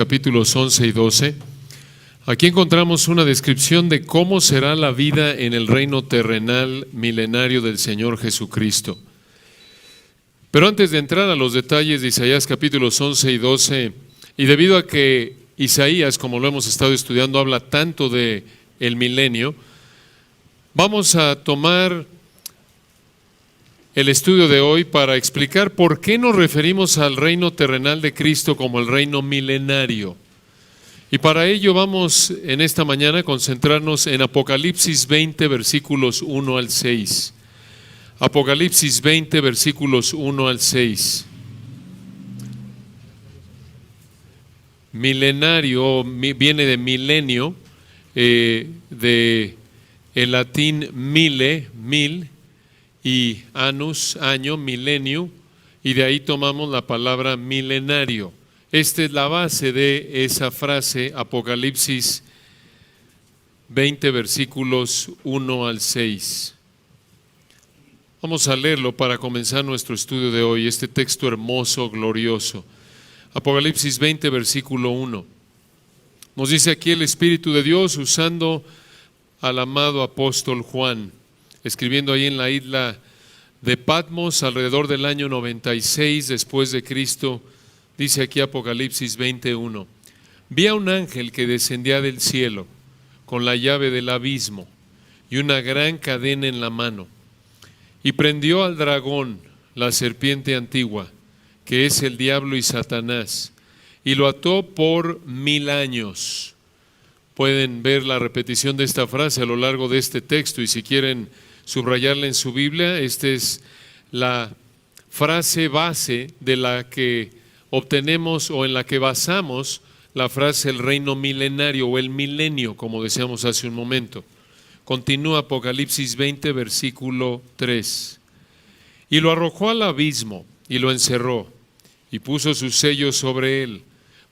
Capítulos 11 y 12. Aquí encontramos una descripción de cómo será la vida en el reino terrenal milenario del Señor Jesucristo. Pero antes de entrar a los detalles de Isaías capítulos 11 y 12, y debido a que Isaías, como lo hemos estado estudiando, habla tanto de el milenio, vamos a tomar el estudio de hoy para explicar por qué nos referimos al reino terrenal de Cristo como el reino milenario. Y para ello vamos en esta mañana a concentrarnos en Apocalipsis 20, versículos 1 al 6. Apocalipsis 20, versículos 1 al 6. Milenario viene de milenio, de el latín mille, mil, y annus, año, milenio, y de ahí tomamos la palabra milenario. Esta es la base de esa frase, Apocalipsis 20, versículos 1 al 6. Vamos a leerlo para comenzar nuestro estudio de hoy, este texto hermoso, glorioso. Apocalipsis 20, versículo 1. Nos dice aquí el Espíritu de Dios usando al amado apóstol Juan, escribiendo ahí en la isla de Patmos alrededor del año 96 después de Cristo. Dice aquí Apocalipsis 21. Vi a un ángel que descendía del cielo con la llave del abismo y una gran cadena en la mano, y prendió al dragón, la serpiente antigua, que es el diablo y Satanás, y lo ató por 1000 años. Pueden ver la repetición de esta frase a lo largo de este texto, y si quieren subrayarla en su Biblia, esta es la frase base de la que obtenemos o en la que basamos la frase el reino milenario o el milenio, como decíamos hace un momento. Continúa Apocalipsis 20, versículo 3. Y lo arrojó al abismo y lo encerró y puso sus sellos sobre él,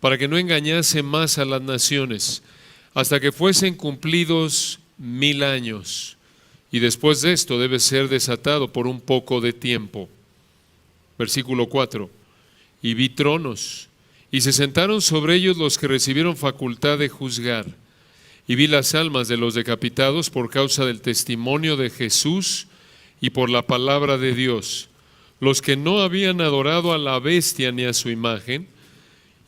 para que no engañase más a las naciones, hasta que fuesen cumplidos 1000 años. Y después de esto debe ser desatado por un poco de tiempo. Versículo 4. Y vi tronos, y se sentaron sobre ellos los que recibieron facultad de juzgar. Y vi las almas de los decapitados por causa del testimonio de Jesús y por la palabra de Dios, los que no habían adorado a la bestia ni a su imagen,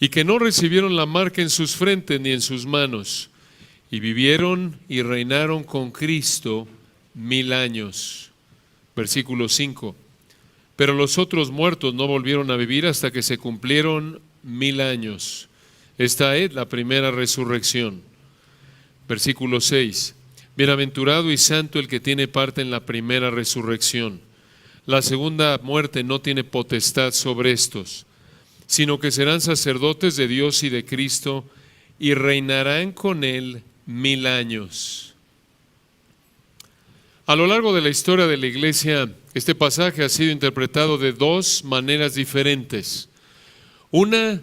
y que no recibieron la marca en sus frentes ni en sus manos, y vivieron y reinaron con Cristo 1000 años. Versículo 5. Pero los otros muertos no volvieron a vivir hasta que se cumplieron 1000 años. Esta es la primera resurrección. Versículo 6. Bienaventurado y santo el que tiene parte en la primera resurrección. La segunda muerte no tiene potestad sobre estos, sino que serán sacerdotes de Dios y de Cristo y reinarán con él 1000 años. A lo largo de la historia de la iglesia, este pasaje ha sido interpretado de dos maneras diferentes. Una,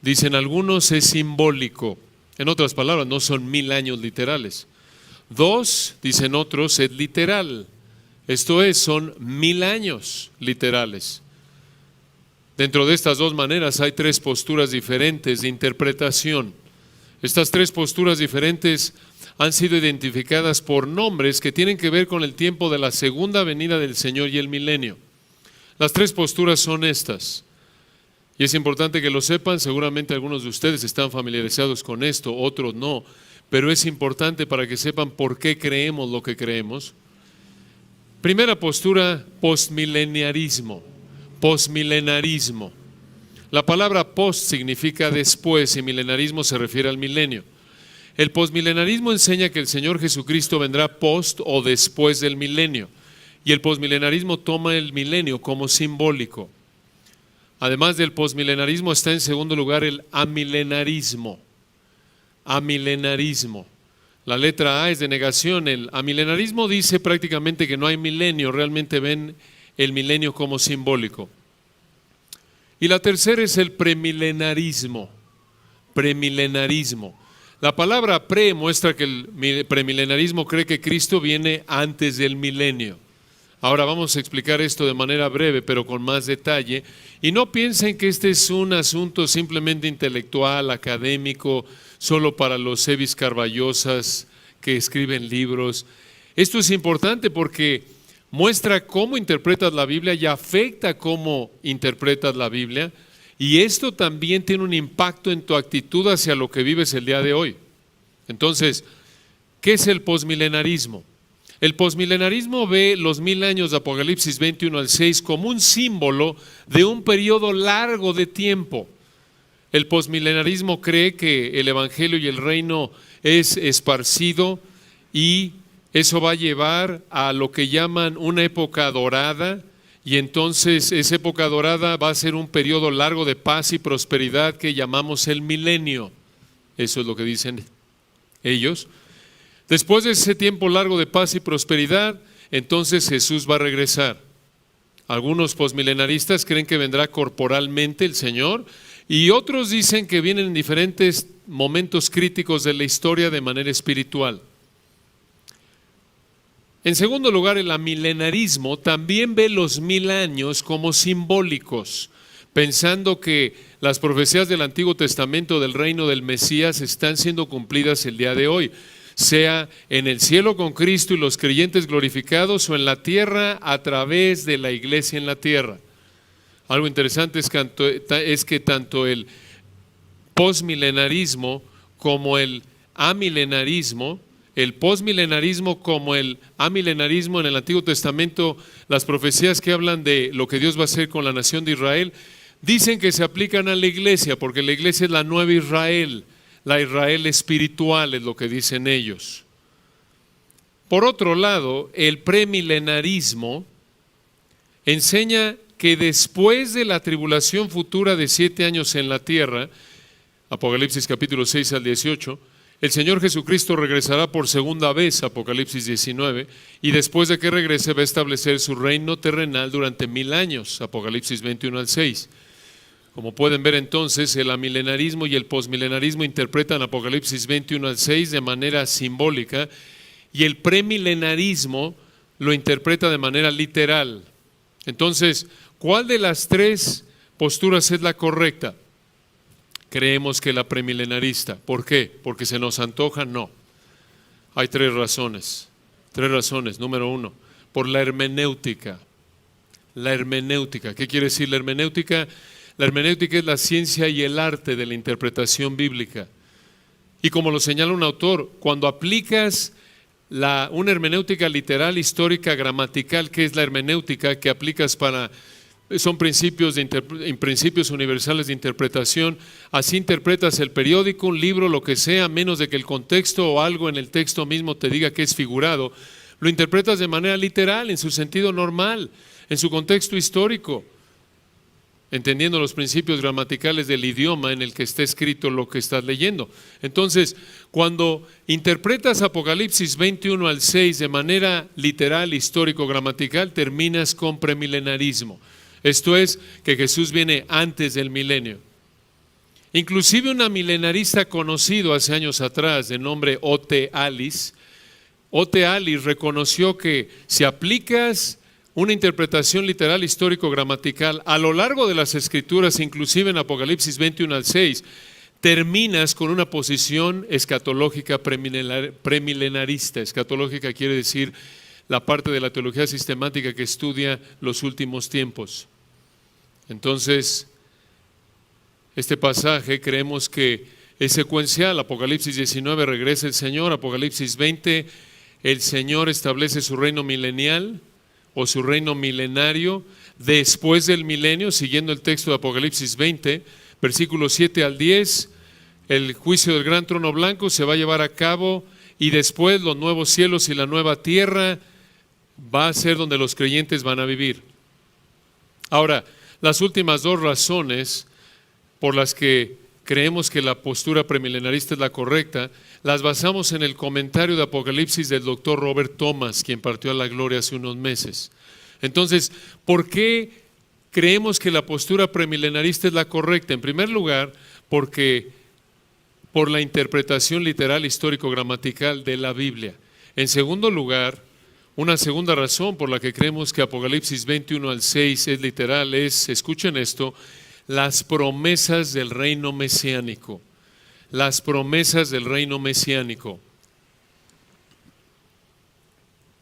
dicen algunos, es simbólico. En otras palabras, no son 1000 años literales. Dos, dicen otros, es literal. Esto es, son 1000 años literales. Dentro de estas dos maneras hay tres posturas diferentes de interpretación. Estas tres posturas diferentes han sido identificadas por nombres que tienen que ver con el tiempo de la segunda venida del Señor y el milenio. Las tres posturas son estas, y es importante que lo sepan. Seguramente algunos de ustedes están familiarizados con esto, otros no, pero es importante para que sepan por qué creemos lo que creemos. Primera postura, postmileniarismo. Postmilenarismo. La palabra post significa después y milenarismo se refiere al milenio. El postmilenarismo enseña que el Señor Jesucristo vendrá post o después del milenio, y el postmilenarismo toma el milenio como simbólico. Además del postmilenarismo está en segundo lugar el amilenarismo. Amilenarismo. La letra A es de negación. El amilenarismo dice prácticamente que no hay milenio, realmente ven el milenio como simbólico. Y la tercera es el premilenarismo. Premilenarismo. La palabra pre muestra que el premilenarismo cree que Cristo viene antes del milenio. Ahora vamos a explicar esto de manera breve, pero con más detalle. Y no piensen que este es un asunto simplemente intelectual, académico, solo para los sevis carballosas que escriben libros. Esto es importante porque muestra cómo interpretas la Biblia y afecta cómo interpretas la Biblia. Y esto también tiene un impacto en tu actitud hacia lo que vives el día de hoy. Entonces, ¿qué es el posmilenarismo? El posmilenarismo ve los 1000 años de Apocalipsis 21 al 6 como un símbolo de un periodo largo de tiempo. El posmilenarismo cree que el Evangelio y el reino es esparcido y eso va a llevar a lo que llaman una época dorada, y entonces esa época dorada va a ser un periodo largo de paz y prosperidad que llamamos el milenio. Eso es lo que dicen ellos. Después de ese tiempo largo de paz y prosperidad, entonces Jesús va a regresar. Algunos posmilenaristas creen que vendrá corporalmente el Señor y otros dicen que vienen en diferentes momentos críticos de la historia de manera espiritual. En segundo lugar, el amilenarismo también ve los 1000 años como simbólicos, pensando que las profecías del Antiguo Testamento del reino del Mesías están siendo cumplidas el día de hoy, sea en el cielo con Cristo y los creyentes glorificados o en la tierra a través de la iglesia en la tierra. Algo interesante es que tanto el posmilenarismo como el amilenarismo, el posmilenarismo como el amilenarismo en el Antiguo Testamento, las profecías que hablan de lo que Dios va a hacer con la nación de Israel, dicen que se aplican a la iglesia, porque la iglesia es la nueva Israel, la Israel espiritual es lo que dicen ellos. Por otro lado, el premilenarismo enseña que después de la tribulación futura de 7 años en la tierra, Apocalipsis capítulo 6 al 18, el Señor Jesucristo regresará por segunda vez, Apocalipsis 19, y después de que regrese va a establecer su reino terrenal durante 1000 años, Apocalipsis 21 al 6. Como pueden ver entonces, el amilenarismo y el posmilenarismo interpretan Apocalipsis 21 al 6 de manera simbólica y el premilenarismo lo interpreta de manera literal. Entonces, ¿cuál de las tres posturas es la correcta? Creemos que la premilenarista. ¿Por qué? ¿Porque se nos antoja? No. Hay tres razones. Número 1, por la hermenéutica. La hermenéutica. ¿Qué quiere decir la hermenéutica? La hermenéutica es la ciencia y el arte de la interpretación bíblica. Y como lo señala un autor, cuando aplicas una hermenéutica literal, histórica, gramatical, que es la hermenéutica que aplicas son principios universales de interpretación, así interpretas el periódico, un libro, lo que sea, menos de que el contexto o algo en el texto mismo te diga que es figurado, lo interpretas de manera literal, en su sentido normal, en su contexto histórico, entendiendo los principios gramaticales del idioma en el que está escrito lo que estás leyendo. Entonces, cuando interpretas Apocalipsis 21 al 6 de manera literal, histórico, gramatical, terminas con premilenarismo. Esto es, que Jesús viene antes del milenio. Inclusive un milenarista conocido hace años atrás, de nombre O.T. Alice reconoció que si aplicas una interpretación literal, histórico, gramatical a lo largo de las Escrituras, inclusive en Apocalipsis 21 al 6, terminas con una posición escatológica premilenarista. Escatológica quiere decir la parte de la teología sistemática que estudia los últimos tiempos. Entonces, este pasaje creemos que es secuencial. Apocalipsis 19 regresa el Señor, Apocalipsis 20 el Señor establece su reino milenial o su reino milenario después del milenio, siguiendo el texto de Apocalipsis 20, versículos 7 al 10, el juicio del gran trono blanco se va a llevar a cabo y después los nuevos cielos y la nueva tierra va a ser donde los creyentes van a vivir. Ahora, las últimas dos razones por las que creemos que la postura premilenarista es la correcta, las basamos en el comentario de Apocalipsis del doctor Robert Thomas, quien partió a la gloria hace unos meses. Entonces, ¿por qué creemos que la postura premilenarista es la correcta? En primer lugar, porque por la interpretación literal, histórico, gramatical de la Biblia. En segundo lugar, Una segunda razón por la que creemos que Apocalipsis 21 al 6 es literal es, escuchen esto, las promesas del reino mesiánico. Las promesas del reino mesiánico.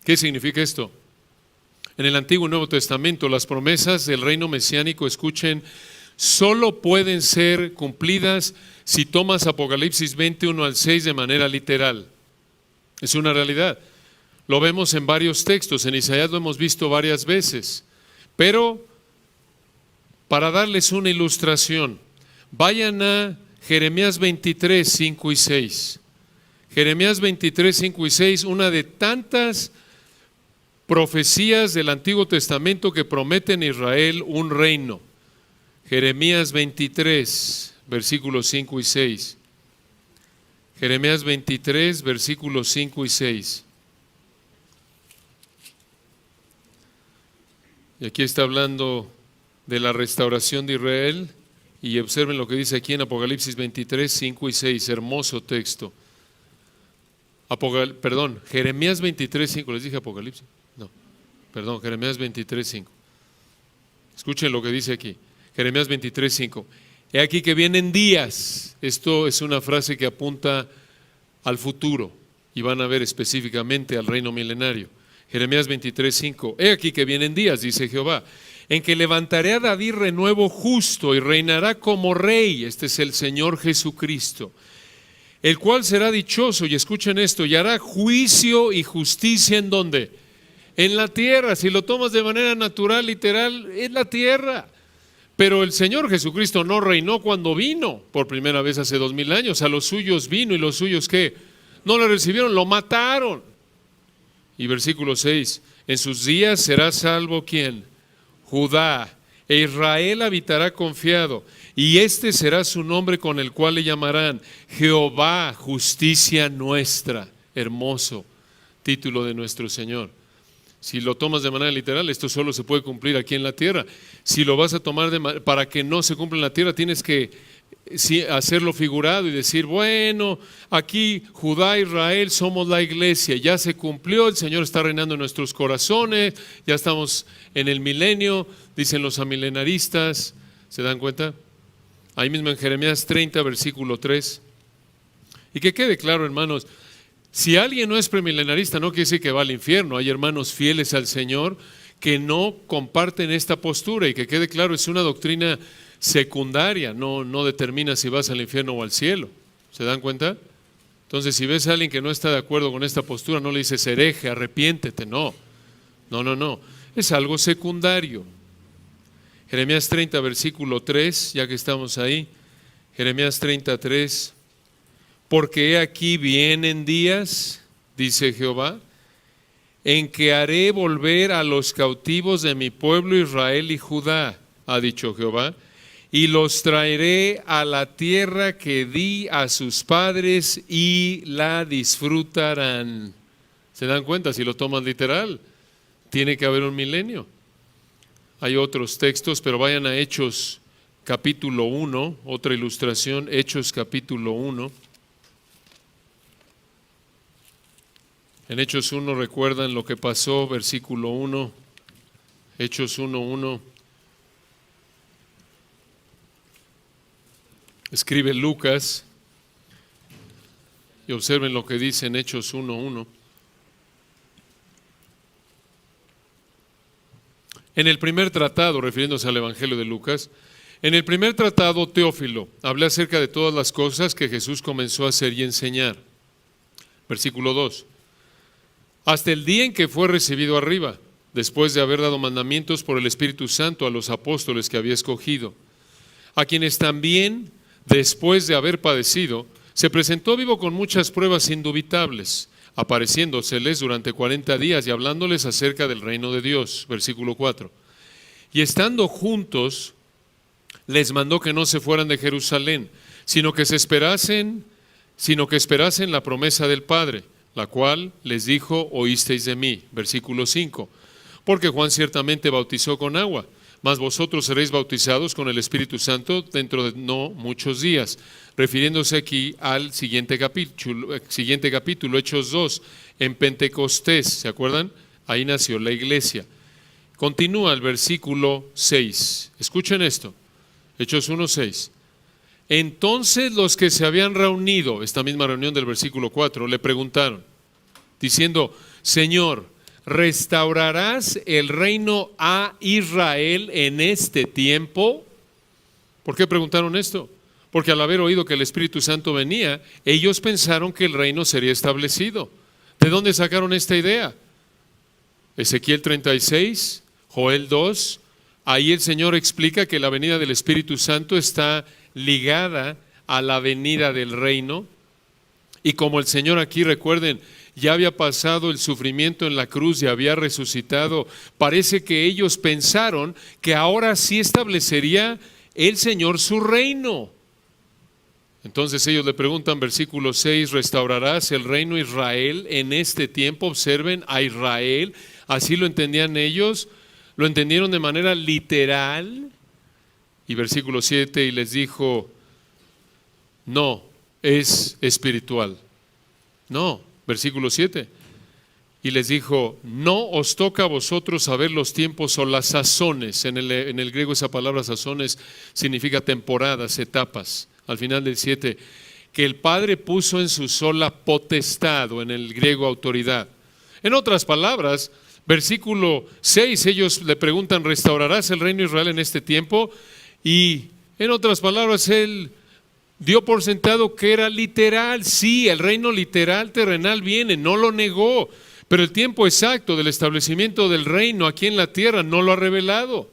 ¿Qué significa esto? En el Antiguo y Nuevo Testamento, las promesas del reino mesiánico, escuchen, solo pueden ser cumplidas si tomas Apocalipsis 21 al 6 de manera literal. Es una realidad. Lo vemos en varios textos, en Isaías lo hemos visto varias veces. Pero, para darles una ilustración, vayan a Jeremías 23, 5 y 6. Jeremías 23, 5 y 6, una de tantas profecías del Antiguo Testamento que prometen a Israel un reino. Jeremías 23, versículos 5 y 6. Jeremías 23, versículos 5 y 6. Y aquí está hablando de la restauración de Israel. Y observen lo que dice aquí en Apocalipsis 23, 5 y 6. Hermoso texto. Jeremías 23, 5. ¿Les dije Apocalipsis? No, perdón, Jeremías 23, 5. Escuchen lo que dice aquí. Jeremías 23, 5. He aquí que vienen días. Esto es una frase que apunta al futuro. Y van a ver específicamente al reino milenario. Jeremías 23, 5. He aquí que vienen días, dice Jehová, en que levantaré a David renuevo justo y reinará como rey. Este es el Señor Jesucristo, el cual será dichoso, y escuchen esto, y hará juicio y justicia ¿en dónde? En la tierra. Si lo tomas de manera natural, literal, es la tierra. Pero el Señor Jesucristo no reinó cuando vino por primera vez hace 2000 años. A los suyos vino y los suyos ¿qué? No lo recibieron, lo mataron. Y versículo 6, en sus días será salvo ¿quién? Judá, e Israel habitará confiado, y este será su nombre con el cual le llamarán Jehová, justicia nuestra. Hermoso título de nuestro Señor. Si lo tomas de manera literal, esto solo se puede cumplir aquí en la tierra. Si lo vas a tomar para que no se cumpla en la tierra, tienes que hacerlo figurado y decir, bueno, aquí Judá, Israel, somos la iglesia, ya se cumplió, el Señor está reinando en nuestros corazones, ya estamos en el milenio, dicen los amilenaristas, ¿se dan cuenta? Ahí mismo en Jeremías 30, versículo 3. Y que quede claro, hermanos, si alguien no es premilenarista, no quiere decir que va al infierno. Hay hermanos fieles al Señor que no comparten esta postura, y que quede claro, es una doctrina secundaria, no determina si vas al infierno o al cielo. ¿Se dan cuenta? Entonces, si ves a alguien que no está de acuerdo con esta postura, no le dices hereje, arrepiéntete, no. Es algo secundario. Jeremías 30, versículo 3, ya que estamos ahí. Jeremías 33. Porque he aquí vienen días, dice Jehová, en que haré volver a los cautivos de mi pueblo Israel y Judá, ha dicho Jehová, y los traeré a la tierra que di a sus padres y la disfrutarán. ¿Se dan cuenta? Si lo toman literal, tiene que haber un milenio. Hay otros textos, pero vayan a Hechos capítulo 1, otra ilustración, Hechos capítulo 1. En Hechos 1 recuerdan lo que pasó, versículo 1, Hechos 1:1. Escribe Lucas, y observen lo que dice en Hechos 1:1. En el primer tratado, refiriéndose al Evangelio de Lucas, en el primer tratado, Teófilo, hablé acerca de todas las cosas que Jesús comenzó a hacer y enseñar. Versículo 2. Hasta el día en que fue recibido arriba, después de haber dado mandamientos por el Espíritu Santo a los apóstoles que había escogido, a quienes también, después de haber padecido, se presentó vivo con muchas pruebas indubitables, apareciéndoseles durante 40 días y hablándoles acerca del reino de Dios. Versículo 4. Y estando juntos, les mandó que no se fueran de Jerusalén, sino que esperasen la promesa del Padre, la cual les dijo, oísteis de mí. Versículo 5. Porque Juan ciertamente bautizó con agua, mas vosotros seréis bautizados con el Espíritu Santo dentro de no muchos días. Refiriéndose aquí al siguiente capítulo, Hechos 2, en Pentecostés, ¿se acuerdan? Ahí nació la iglesia. Continúa el versículo 6. Escuchen esto. Hechos 1:6. Entonces los que se habían reunido, esta misma reunión del versículo 4, le preguntaron, diciendo, Señor, ¿restaurarás el reino a Israel en este tiempo? ¿Por qué preguntaron esto? Porque al haber oído que el Espíritu Santo venía, ellos pensaron que el reino sería establecido. ¿De dónde sacaron esta idea? Ezequiel 36, Joel 2, ahí el Señor explica que la venida del Espíritu Santo está ligada a la venida del reino. Y como el Señor aquí, recuerden, ya había pasado el sufrimiento en la cruz y había resucitado, parece que ellos pensaron que ahora sí establecería el Señor su reino. Entonces ellos le preguntan, versículo 6, ¿restaurarás el reino Israel en este tiempo? Observen, a Israel, así lo entendían ellos, lo entendieron de manera literal. Y versículo 7, y les dijo, no, es espiritual. No, versículo 7. Y les dijo, no os toca a vosotros saber los tiempos o las sazones. En el griego esa palabra sazones significa temporadas, etapas. Al final del 7, que el Padre puso en su sola potestad, o en el griego autoridad. En otras palabras, versículo 6, ellos le preguntan, ¿restaurarás el reino de Israel en este tiempo? Y en otras palabras, él dio por sentado que era literal. Sí, el reino literal terrenal viene, no lo negó, pero el tiempo exacto del establecimiento del reino aquí en la tierra no lo ha revelado.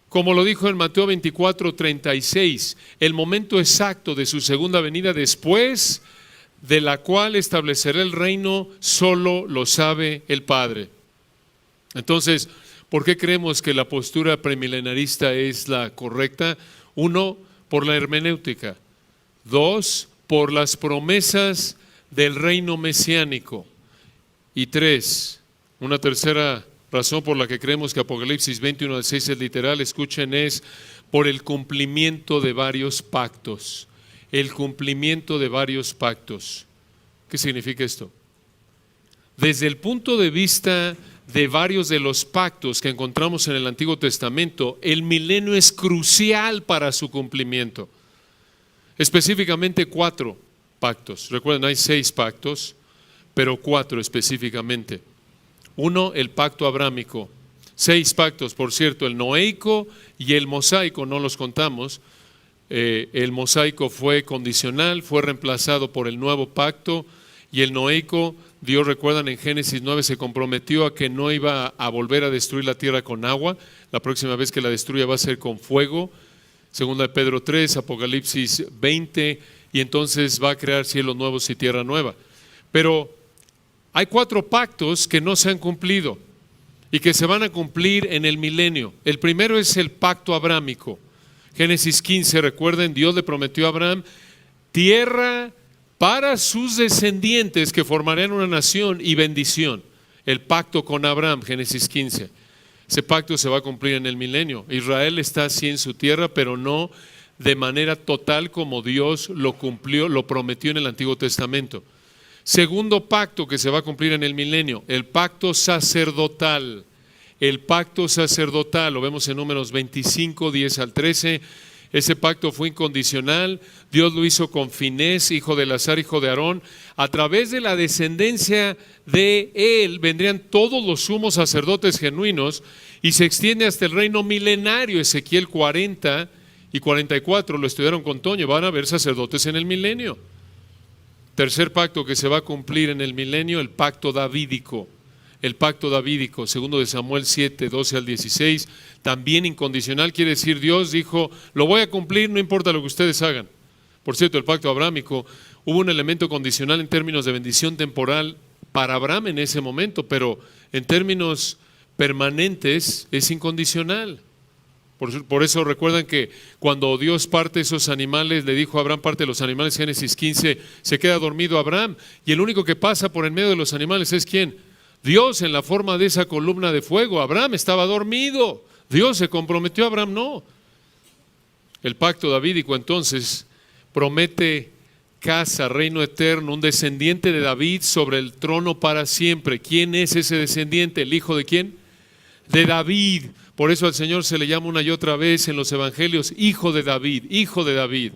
Como lo dijo en Mateo 24:36, el momento exacto de su segunda venida, después de la cual establecerá el reino, solo lo sabe el Padre. Entonces, ¿por qué creemos que la postura premilenarista es la correcta? 1, por la hermenéutica. 2, por las promesas del reino mesiánico. Y 3, una tercera razón por la que creemos que Apocalipsis 21:6 es literal, escuchen, es por el cumplimiento de varios pactos. El cumplimiento de varios pactos. ¿Qué significa esto? Desde el punto de vista de varios de los pactos que encontramos en el Antiguo Testamento, el milenio es crucial para su cumplimiento. Específicamente 4 pactos. Recuerden, hay 6 pactos, pero 4 específicamente. 1, el pacto abrámico. 6 pactos, por cierto, el noéico y el mosaico, no los contamos. El mosaico fue condicional, fue reemplazado por el nuevo pacto, y el noéico, Dios, recuerdan, en Génesis 9 se comprometió a que no iba a volver a destruir la tierra con agua. La próxima vez que la destruya va a ser con fuego. Segunda de Pedro 3, Apocalipsis 20, y entonces va a crear cielos nuevos y tierra nueva. Pero hay 4 pactos que no se han cumplido y que se van a cumplir en el milenio. El primero es el pacto abrámico. Génesis 15, recuerden, Dios le prometió a Abraham tierra para sus descendientes que formarían una nación y bendición. El pacto con Abraham, Génesis 15. Ese pacto se va a cumplir en el milenio. Israel está así en su tierra, pero no de manera total como Dios lo cumplió, lo prometió en el Antiguo Testamento. Segundo pacto que se va a cumplir en el milenio, el pacto sacerdotal. El pacto sacerdotal, lo vemos en Números 25, 10 al 13. Ese pacto fue incondicional. Dios lo hizo con Finés, hijo de Eleazar, hijo de Aarón. A través de la descendencia de él vendrían todos los sumos sacerdotes genuinos y se extiende hasta el reino milenario. Ezequiel 40 y 44, lo estudiaron con Toño, van a haber sacerdotes en el milenio. Tercer pacto que se va a cumplir en el milenio, el pacto davídico. El pacto davídico, segundo de Samuel 7, 12 al 16, también incondicional, quiere decir Dios dijo, lo voy a cumplir, no importa lo que ustedes hagan. Por cierto, el pacto abrámico, hubo un elemento condicional en términos de bendición temporal para Abraham en ese momento, pero en términos permanentes es incondicional. Por eso recuerdan que cuando Dios parte esos animales, le dijo a Abraham, parte de los animales, Génesis 15, se queda dormido Abraham, y el único que pasa por en medio de los animales es ¿quién? Dios, en la forma de esa columna de fuego. Abraham estaba dormido, Dios se comprometió, Abraham no. El pacto davídico entonces promete casa, reino eterno, un descendiente de David sobre el trono para siempre. ¿Quién es ese descendiente? ¿El hijo de quién? De David. Por eso al Señor se le llama una y otra vez en los evangelios, hijo de David, hijo de David.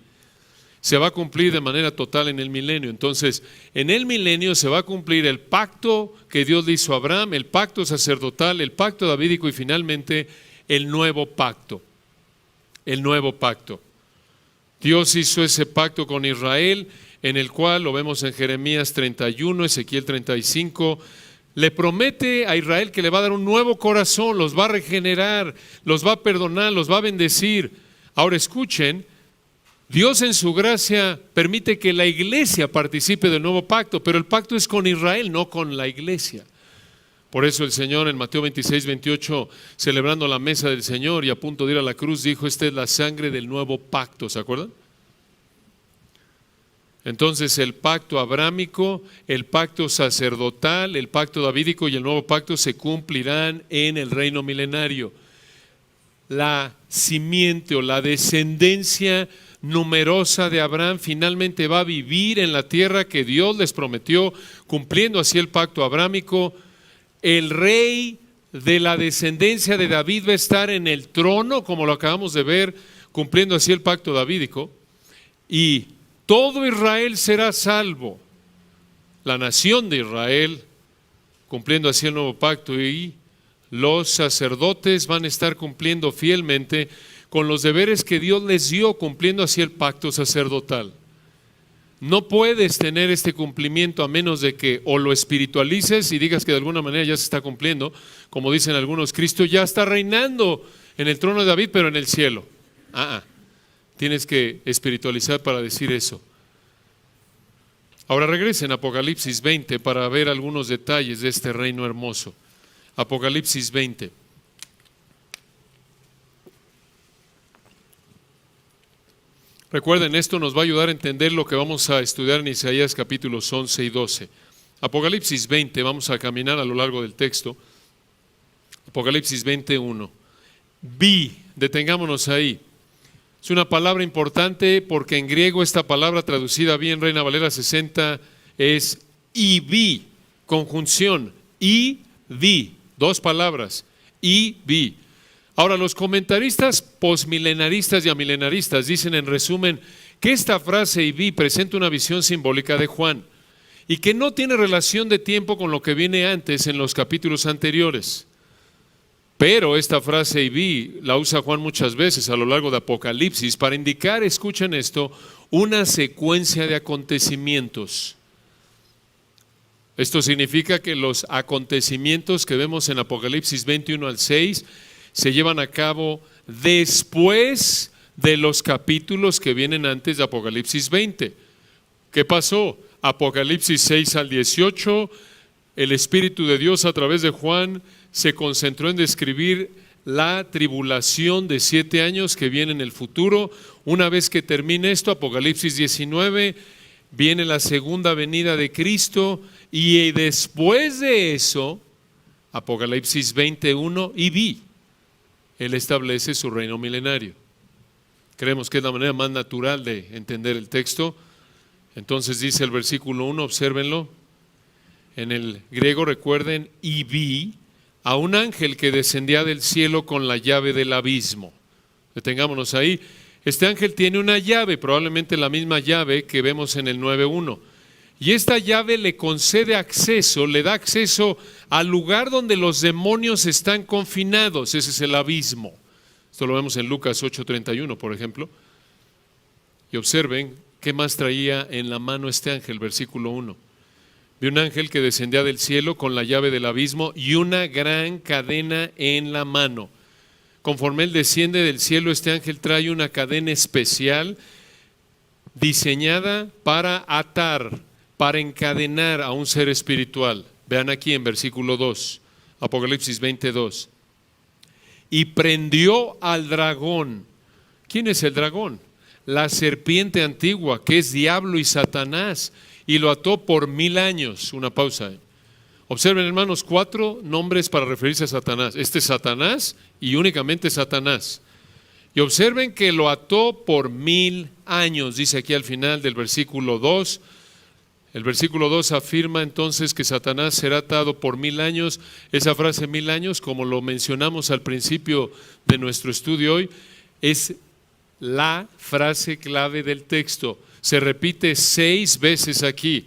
Se va a cumplir de manera total en el milenio. Entonces, en el milenio se va a cumplir el pacto que Dios le hizo a Abraham, el pacto sacerdotal, el pacto davídico y finalmente el nuevo pacto. El nuevo pacto. Dios hizo ese pacto con Israel, en el cual, lo vemos en Jeremías 31, Ezequiel 35, le promete a Israel que le va a dar un nuevo corazón, los va a regenerar, los va a perdonar, los va a bendecir. Ahora escuchen, Dios en su gracia permite que la iglesia participe del nuevo pacto, pero el pacto es con Israel, no con la iglesia. Por eso el Señor en Mateo 26, 28, celebrando la mesa del Señor y a punto de ir a la cruz, dijo, esta es la sangre del nuevo pacto, ¿se acuerdan? Entonces el pacto abrámico, el pacto sacerdotal, el pacto davídico y el nuevo pacto se cumplirán en el reino milenario. La simiente o la descendencia numerosa de Abraham finalmente va a vivir en la tierra que Dios les prometió, cumpliendo así el pacto abrámico. El rey de la descendencia de David va a estar en el trono, como lo acabamos de ver, cumpliendo así el pacto davídico, y todo Israel será salvo, la nación de Israel, cumpliendo así el nuevo pacto, y los sacerdotes van a estar cumpliendo fielmente con los deberes que Dios les dio, cumpliendo así el pacto sacerdotal. No puedes tener este cumplimiento a menos de que o lo espiritualices y digas que de alguna manera ya se está cumpliendo, como dicen algunos, Cristo ya está reinando en el trono de David, pero en el cielo. Tienes que espiritualizar para decir eso. Ahora regresen a Apocalipsis 20 para ver algunos detalles de este reino hermoso. Apocalipsis 20. Recuerden, esto nos va a ayudar a entender lo que vamos a estudiar en Isaías capítulos 11 y 12. Apocalipsis 20, vamos a caminar a lo largo del texto. Apocalipsis 21. Vi, detengámonos ahí. Es una palabra importante porque en griego esta palabra traducida bien, Reina Valera 60, es y vi, conjunción, y vi, dos palabras, y vi. Ahora, los comentaristas posmilenaristas y amilenaristas dicen en resumen que esta frase y vi presenta una visión simbólica de Juan y que no tiene relación de tiempo con lo que viene antes en los capítulos anteriores. Pero esta frase y vi la usa Juan muchas veces a lo largo de Apocalipsis para indicar, escuchen esto, una secuencia de acontecimientos. Esto significa que los acontecimientos que vemos en Apocalipsis 21 al 6 se llevan a cabo después de los capítulos que vienen antes de Apocalipsis 20. ¿Qué pasó? Apocalipsis 6 al 18, el Espíritu de Dios a través de Juan se concentró en describir la tribulación de 7 años que viene en el futuro. Una vez que termine esto, Apocalipsis 19, viene la segunda venida de Cristo y después de eso, Apocalipsis 21, y vi. Él establece su reino milenario. Creemos que es la manera más natural de entender el texto. Entonces dice el versículo 1, obsérvenlo. En el griego recuerden, y vi a un ángel que descendía del cielo con la llave del abismo. Detengámonos ahí. Este ángel tiene una llave, probablemente la misma llave que vemos en el 9.1. Y esta llave le concede acceso, le da acceso al lugar donde los demonios están confinados. Ese es el abismo. Esto lo vemos en Lucas 8:31, por ejemplo. Y observen qué más traía en la mano este ángel, versículo 1. Vi un ángel que descendía del cielo con la llave del abismo y una gran cadena en la mano. Conforme él desciende del cielo, este ángel trae una cadena especial diseñada para atar, para encadenar a un ser espiritual. Vean aquí en versículo 2, Apocalipsis 22. Y prendió al dragón. ¿Quién es el dragón? La serpiente antigua, que es diablo y Satanás, y lo ató por 1000 años. Una pausa. Observen, hermanos, 4 nombres para referirse a Satanás. Este es Satanás y únicamente Satanás. Y observen que lo ató por 1000 años, dice aquí al final del versículo 2. El versículo 2 afirma entonces que Satanás será atado por 1000 años. Esa frase 1000 años, como lo mencionamos al principio de nuestro estudio hoy, es la frase clave del texto. Se repite 6 veces aquí.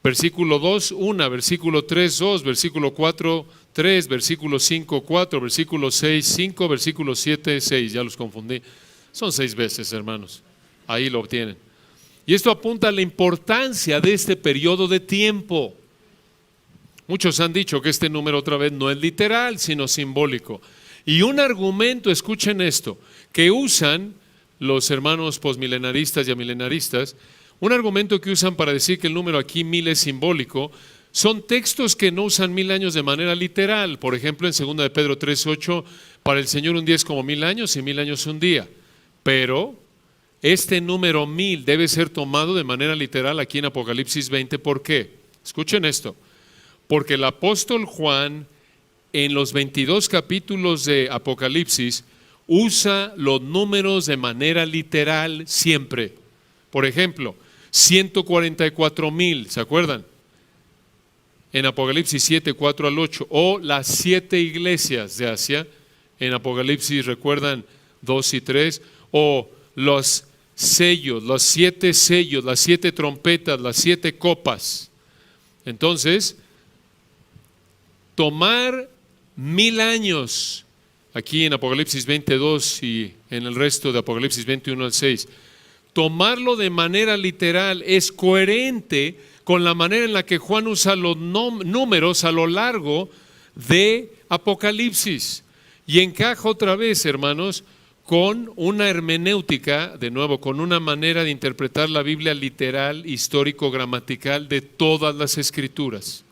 Versículo 2, 1, versículo 3, 2, versículo 4, 3, versículo 5, 4, versículo 6, 5, versículo 7, 6. Ya los confundí. Son 6 veces, hermanos. Ahí lo obtienen. Y esto apunta a la importancia de este periodo de tiempo. Muchos han dicho que este número otra vez no es literal, sino simbólico. Y un argumento, escuchen esto, que usan los hermanos posmilenaristas y amilenaristas, un argumento que usan para decir que el número aquí 1000 es simbólico, son textos que no usan 1000 años de manera literal. Por ejemplo, en 2 de Pedro 3:8, para el Señor un día es como 1000 años y 1000 años un día. Pero este número 1000 debe ser tomado de manera literal aquí en Apocalipsis 20. ¿Por qué? Escuchen esto. Porque el apóstol Juan, en los 22 capítulos de Apocalipsis, usa los números de manera literal siempre. Por ejemplo, 144,000, ¿se acuerdan? En Apocalipsis 7, 4 al 8. O las 7 iglesias de Asia, en Apocalipsis, recuerdan, 2 y 3. O los sellos, los 7 sellos, las 7 trompetas, las 7 copas. Entonces, tomar 1000 años, aquí en Apocalipsis 22 y en el resto de Apocalipsis 21 al 6, tomarlo de manera literal es coherente con la manera en la que Juan usa los números a lo largo de Apocalipsis. Y encaja otra vez, hermanos, con una hermenéutica, de nuevo, con una manera de interpretar la Biblia literal, histórico, gramatical de todas las Escrituras.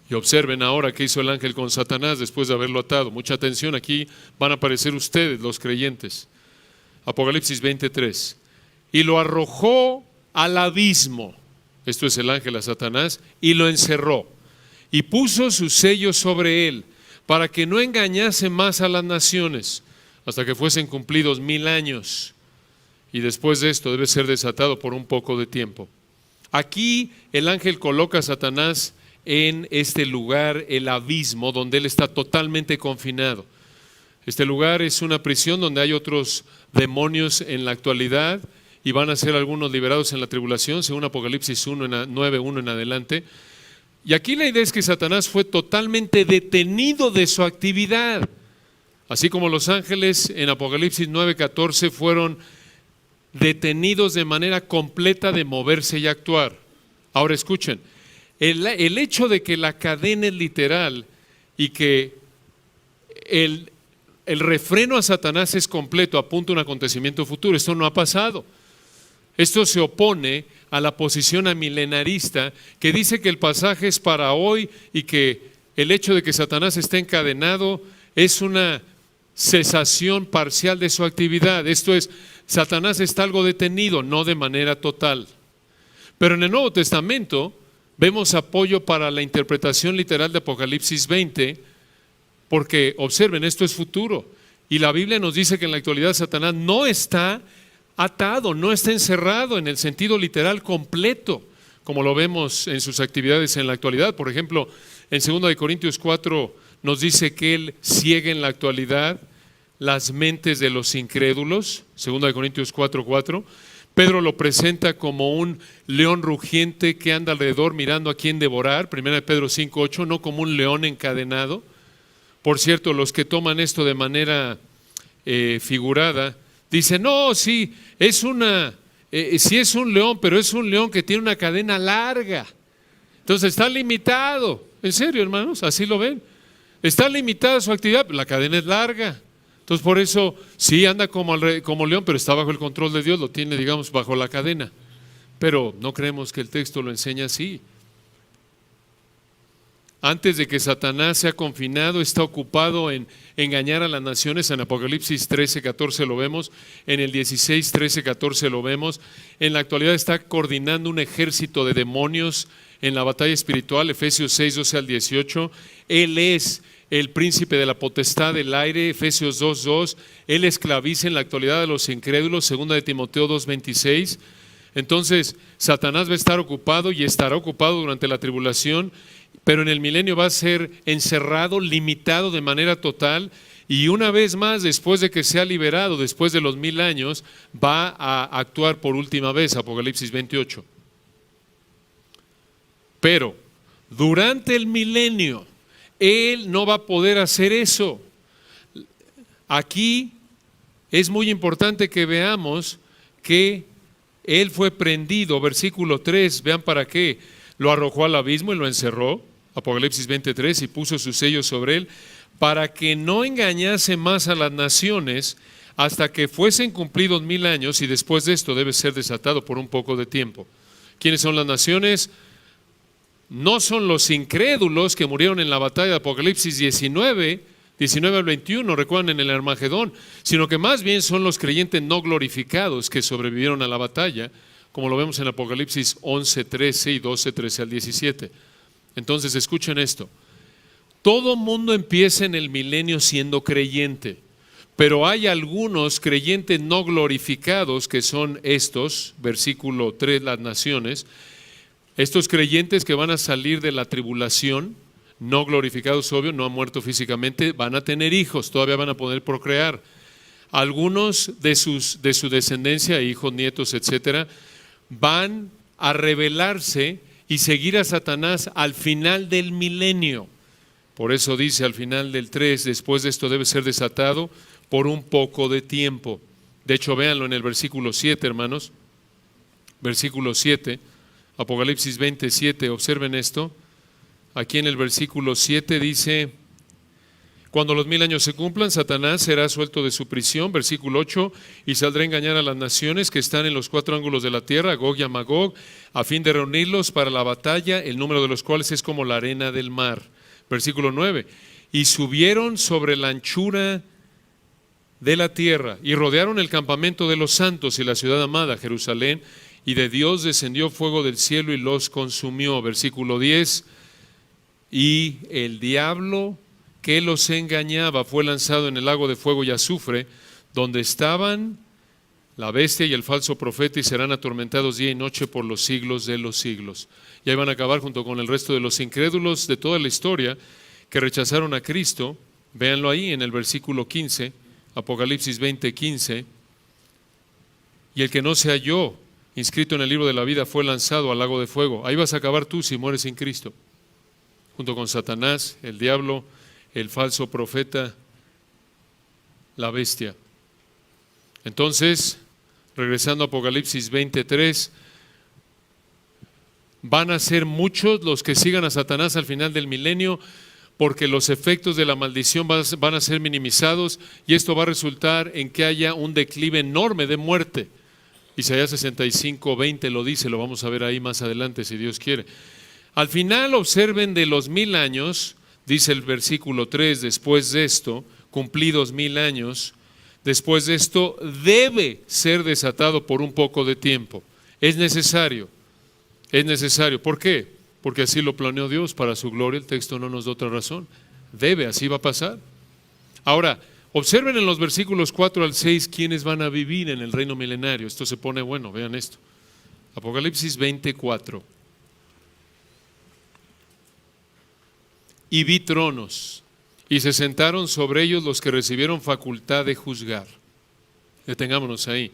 Y observen ahora qué hizo el ángel con Satanás después de haberlo atado. Mucha atención, aquí van a aparecer ustedes, los creyentes. Apocalipsis 23. Y lo arrojó al abismo, esto es el ángel a Satanás, y lo encerró. Y puso su sello sobre él, para que no engañase más a las naciones, hasta que fuesen cumplidos 1000 años. Y después de esto debe ser desatado por un poco de tiempo. Aquí el ángel coloca a Satanás en este lugar, el abismo, donde él está totalmente confinado. Este lugar es una prisión donde hay otros demonios en la actualidad y van a ser algunos liberados en la tribulación, según Apocalipsis 9:1 en adelante. Y aquí la idea es que Satanás fue totalmente detenido de su actividad, así como los ángeles en Apocalipsis 9:14 fueron detenidos de manera completa de moverse y actuar. Ahora escuchen, el hecho de que la cadena es literal y que el refreno a Satanás es completo apunta a un acontecimiento futuro. Esto no ha pasado. Esto se opone a la posición amilenarista que dice que el pasaje es para hoy y que el hecho de que Satanás esté encadenado es una cesación parcial de su actividad. Esto es, Satanás está algo detenido, no de manera total. Pero en el Nuevo Testamento vemos apoyo para la interpretación literal de Apocalipsis 20, porque observen, esto es futuro. Y la Biblia nos dice que en la actualidad Satanás no está atado, no está encerrado en el sentido literal completo, como lo vemos en sus actividades en la actualidad. Por ejemplo, en 2 Corintios 4 nos dice que Él ciega en la actualidad las mentes de los incrédulos, 2 Corintios 4:4. Pedro lo presenta como un león rugiente que anda alrededor mirando a quién devorar, 1 Pedro 5:8, no como un león encadenado. Por cierto, los que toman esto de manera figurada, dicen, no, sí, sí es un león, pero es un león que tiene una cadena larga. Entonces está limitado. En serio, hermanos, así lo ven. Está limitada su actividad, la cadena es larga. Entonces por eso sí anda como león, pero está bajo el control de Dios, lo tiene, digamos, bajo la cadena. Pero no creemos que el texto lo enseña así. Antes de que Satanás sea confinado, está ocupado en engañar a las naciones. En Apocalipsis 13:14 lo vemos, en el 16:13-14 lo vemos. En la actualidad está coordinando un ejército de demonios en la batalla espiritual, Efesios 6:12-18. Él es el príncipe de la potestad del aire, Efesios 2:2, él esclaviza en la actualidad a los incrédulos, segunda de Timoteo 2:26. Entonces, Satanás va a estar ocupado y estará ocupado durante la tribulación, pero en el milenio va a ser encerrado, limitado de manera total, y una vez más, después de que sea liberado, después de los 1000 años, va a actuar por última vez, Apocalipsis 28. Pero, durante el milenio, él no va a poder hacer eso. Aquí es muy importante que veamos que él fue prendido, versículo 3, vean para qué, lo arrojó al abismo y lo encerró, Apocalipsis 23, y puso sus sellos sobre él, para que no engañase más a las naciones hasta que fuesen cumplidos 1000 años, y después de esto debe ser desatado por un poco de tiempo. ¿Quiénes son las naciones? No son los incrédulos que murieron en la batalla de Apocalipsis 19 al 21, recuerdan, en el Armagedón, sino que más bien son los creyentes no glorificados que sobrevivieron a la batalla, como lo vemos en Apocalipsis 11, 13 y 12, 13 al 17. Entonces, escuchen esto. Todo mundo empieza en el milenio siendo creyente, pero hay algunos creyentes no glorificados que son estos, versículo 3, las naciones, estos creyentes que van a salir de la tribulación, no glorificados, obvio, no han muerto físicamente, van a tener hijos, todavía van a poder procrear. Algunos de su descendencia, hijos, nietos, etcétera, van a rebelarse y seguir a Satanás al final del milenio. Por eso dice al final del 3, después de esto debe ser desatado por un poco de tiempo. De hecho, véanlo en el versículo 7, hermanos. Versículo 7, Apocalipsis 27, observen esto. Aquí en el versículo 7 dice, cuando los 1000 años se cumplan, Satanás será suelto de su prisión, versículo 8, y saldrá a engañar a las naciones que están en los 4 ángulos de la tierra, a Gog y a Magog, a fin de reunirlos para la batalla, el número de los cuales es como la arena del mar. Versículo 9, y subieron sobre la anchura de la tierra, y rodearon el campamento de los santos y la ciudad amada, Jerusalén, y de Dios descendió fuego del cielo y los consumió. Versículo 10, y el diablo que los engañaba fue lanzado en el lago de fuego y azufre, donde estaban la bestia y el falso profeta, y serán atormentados día y noche por los siglos de los siglos. Y ahí van a acabar junto con el resto de los incrédulos de toda la historia que rechazaron a Cristo. Véanlo ahí en el versículo 15, Apocalipsis 20:15. Y el que no se halló inscrito en el libro de la vida fue lanzado al lago de fuego. Ahí vas a acabar tú si mueres sin Cristo, junto con Satanás, el diablo, el falso profeta, la bestia. Entonces, regresando a Apocalipsis 23, van a ser muchos los que sigan a Satanás al final del milenio, porque los efectos de la maldición van a ser minimizados, y esto va a resultar en que haya un declive enorme de muerte. Isaías 65:20 lo dice, lo vamos a ver ahí más adelante si Dios quiere. Al final, observen, de los 1000 años, dice el versículo 3, después de esto, cumplidos 1000 años, después de esto debe ser desatado por un poco de tiempo. Es necesario. ¿Por qué? Porque así lo planeó Dios para su gloria. El texto no nos da otra razón. Debe, así va a pasar. Ahora, observen en los versículos 4 al 6 quiénes van a vivir en el reino milenario. Esto se pone bueno, vean esto. Apocalipsis 24. Y vi tronos, y se sentaron sobre ellos los que recibieron facultad de juzgar. Detengámonos ahí.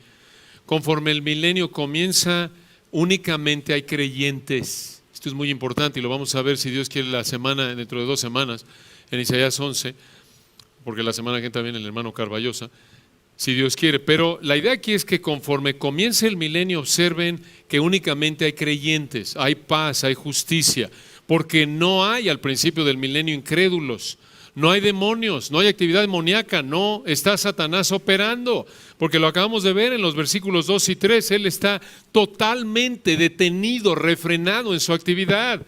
Conforme el milenio comienza, únicamente hay creyentes. Esto es muy importante y lo vamos a ver, si Dios quiere, dentro de 2 semanas, en Isaías 11, porque la semana que entra viene el hermano Carballosa, si Dios quiere. Pero la idea aquí es que conforme comience el milenio, observen que únicamente hay creyentes, hay paz, hay justicia, porque no hay al principio del milenio incrédulos, no hay demonios, no hay actividad demoníaca, no está Satanás operando, porque lo acabamos de ver en los versículos 2 y 3, él está totalmente detenido, refrenado en su actividad.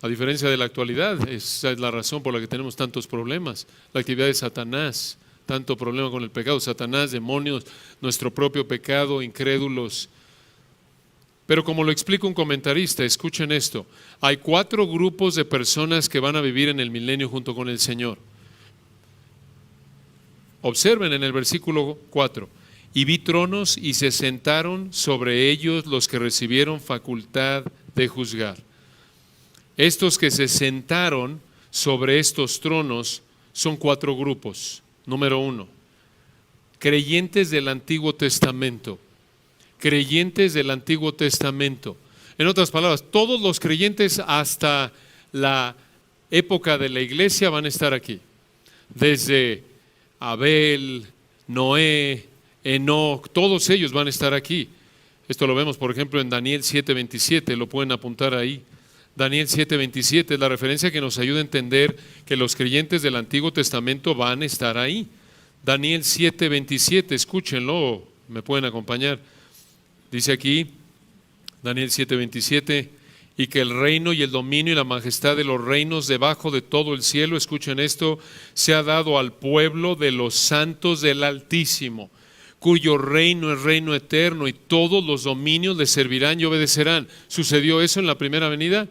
A diferencia de la actualidad, esa es la razón por la que tenemos tantos problemas, la actividad de Satanás, tanto problema con el pecado, Satanás, demonios, nuestro propio pecado, incrédulos. Pero como lo explica un comentarista, escuchen esto, hay 4 grupos de personas que van a vivir en el milenio junto con el Señor. Observen en el versículo 4, y vi tronos y se sentaron sobre ellos los que recibieron facultad de juzgar. Estos que se sentaron sobre estos tronos son 4 grupos. Número 1, creyentes del Antiguo Testamento. Creyentes del Antiguo Testamento. En otras palabras, todos los creyentes hasta la época de la iglesia van a estar aquí. Desde Abel, Noé, Enoc, todos ellos van a estar aquí. Esto lo vemos, por ejemplo, en Daniel 7:27, lo pueden apuntar ahí. Daniel 7:27 es la referencia que nos ayuda a entender que los creyentes del Antiguo Testamento van a estar ahí. Daniel 7:27, escúchenlo, me pueden acompañar. Dice aquí, Daniel 7:27, y que el reino y el dominio y la majestad de los reinos debajo de todo el cielo, escuchen esto, se ha dado al pueblo de los santos del Altísimo, cuyo reino es reino eterno y todos los dominios le servirán y obedecerán. ¿Sucedió eso en la primera venida?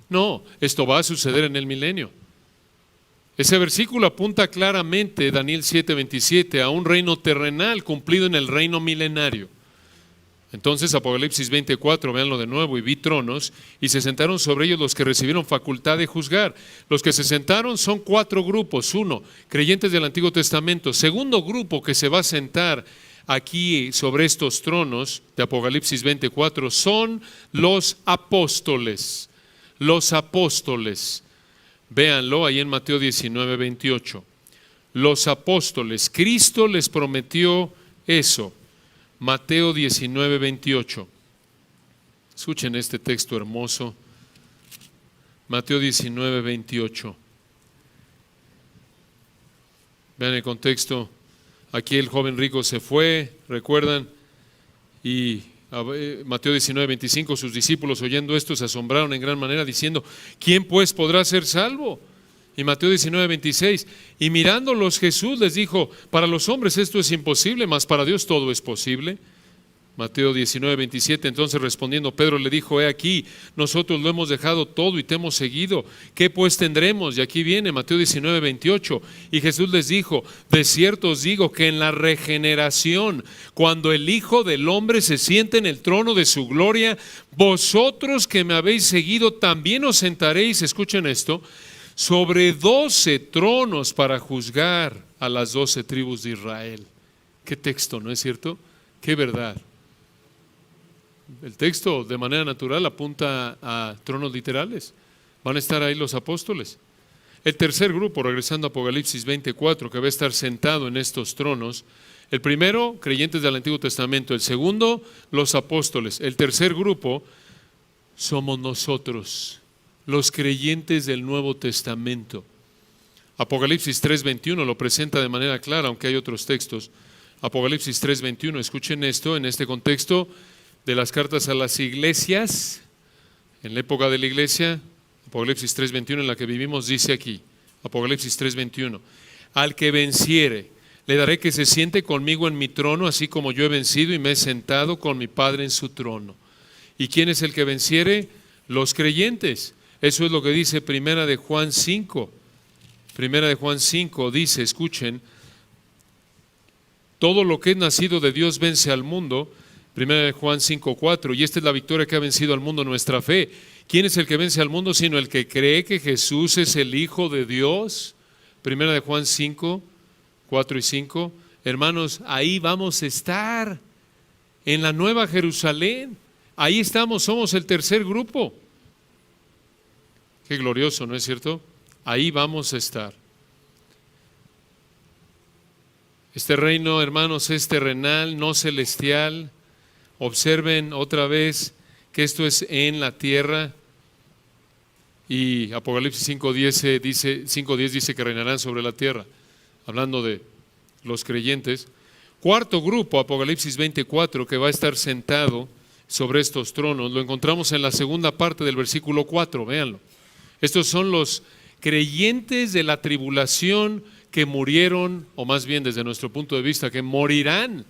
No, esto va a suceder en el milenio. Ese versículo apunta claramente, Daniel 7:27, a un reino terrenal cumplido en el reino milenario. Entonces, Apocalipsis 24, véanlo de nuevo, y vi tronos, y se sentaron sobre ellos los que recibieron facultad de juzgar. Los que se sentaron son 4 grupos. 1, creyentes del Antiguo Testamento. Segundo grupo que se va a sentar aquí sobre estos tronos de Apocalipsis 24 son los apóstoles. Los apóstoles. Véanlo ahí en Mateo 19:28. Los apóstoles. Cristo les prometió eso. Mateo 19:28. Escuchen este texto hermoso. Mateo 19:28. Vean el contexto. Aquí el joven rico se fue, recuerdan, y Mateo 19:25, sus discípulos oyendo esto se asombraron en gran manera diciendo, ¿quién pues podrá ser salvo? Y Mateo 19:26, y mirándolos Jesús les dijo, para los hombres esto es imposible, mas para Dios todo es posible. Mateo 19:27, entonces respondiendo Pedro le dijo, he aquí, nosotros lo hemos dejado todo y te hemos seguido, ¿qué pues tendremos? Y aquí viene Mateo 19:28, y Jesús les dijo, de cierto os digo que en la regeneración, cuando el Hijo del Hombre se siente en el trono de su gloria, vosotros que me habéis seguido también os sentaréis, escuchen esto, sobre 12 tronos para juzgar a las 12 tribus de Israel. Qué texto, ¿no es cierto? Qué verdad. El texto de manera natural apunta a tronos literales. Van a estar ahí los apóstoles. El tercer grupo, regresando a Apocalipsis 24, que va a estar sentado en estos tronos. El primero, creyentes del Antiguo Testamento. El segundo, los apóstoles. El tercer grupo, somos nosotros, los creyentes del Nuevo Testamento. Apocalipsis 3:21 lo presenta de manera clara, aunque hay otros textos. Apocalipsis 3:21, escuchen esto, en este contexto de las cartas a las iglesias, en la época de la iglesia, Apocalipsis 3:21 en la que vivimos, dice aquí, Apocalipsis 3:21, al que venciere, le daré que se siente conmigo en mi trono, así como yo he vencido y me he sentado con mi Padre en su trono. ¿Y quién es el que venciere? Los creyentes. Eso es lo que dice Primera de Juan 5. Primera de Juan 5 dice, escuchen, todo lo que es nacido de Dios vence al mundo. Primera de Juan 5:4, y esta es la victoria que ha vencido al mundo, nuestra fe. ¿Quién es el que vence al mundo sino el que cree que Jesús es el Hijo de Dios? Primera de Juan 5:4 y 5. Hermanos, ahí vamos a estar, en la Nueva Jerusalén. Ahí estamos, somos el tercer grupo. Qué glorioso, ¿no es cierto? Ahí vamos a estar. Este reino, hermanos, es terrenal, no celestial. Observen otra vez que esto es en la tierra. Y Apocalipsis 5:10 dice que reinarán sobre la tierra, hablando de los creyentes. Cuarto grupo, Apocalipsis 24, que va a estar sentado sobre estos tronos, lo encontramos en la segunda parte del versículo 4, véanlo. Estos son los creyentes de la tribulación que murieron, o más bien desde nuestro punto de vista, que morirán